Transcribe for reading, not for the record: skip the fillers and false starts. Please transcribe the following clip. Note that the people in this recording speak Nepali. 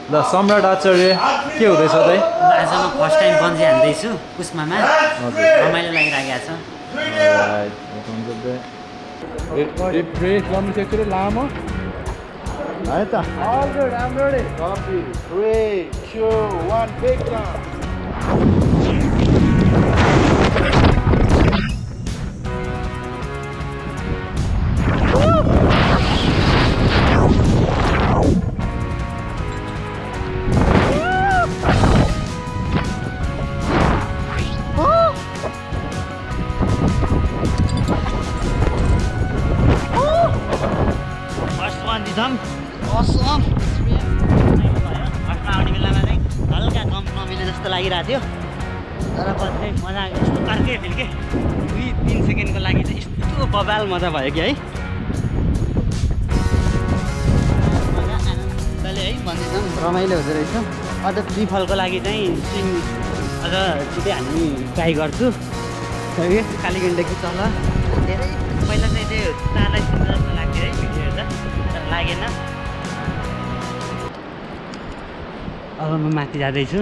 ल सम्राट आचार्य के हुँदैछ त? आज म फर्स्ट टाइम बन्जी हान्दैछु पुष्मामा। रमाइलो लागिरहेको छ। लामो है त। All good, I'm ready. Copy. 3, 2, 1, big jump. Awesome. फर्स्टमा आउने बेलामा चाहिँ हल्का कम नमिले जस्तो लागिरहेको थियो तर पछि मजा यस्तो अर्कै फिल के 2-3 सेकेन्डको लागि चाहिँ यस्तो बबाल मजा भयो कि है आनन्दले है भन्दैछौँ रमाइलो हुँदो रहेछ। अझ फ्री फलको लागि चाहिँ स्विङ अझ छिटै हामी ट्राई गर्छु काली गण्डकी तल धेरै पहिला चाहिँ त्यो तारलाई सुन्नु जस्तो लाग्थ्यो है भिडियो हेर्दा तर लागेन। अब म माथि जाँदैछु।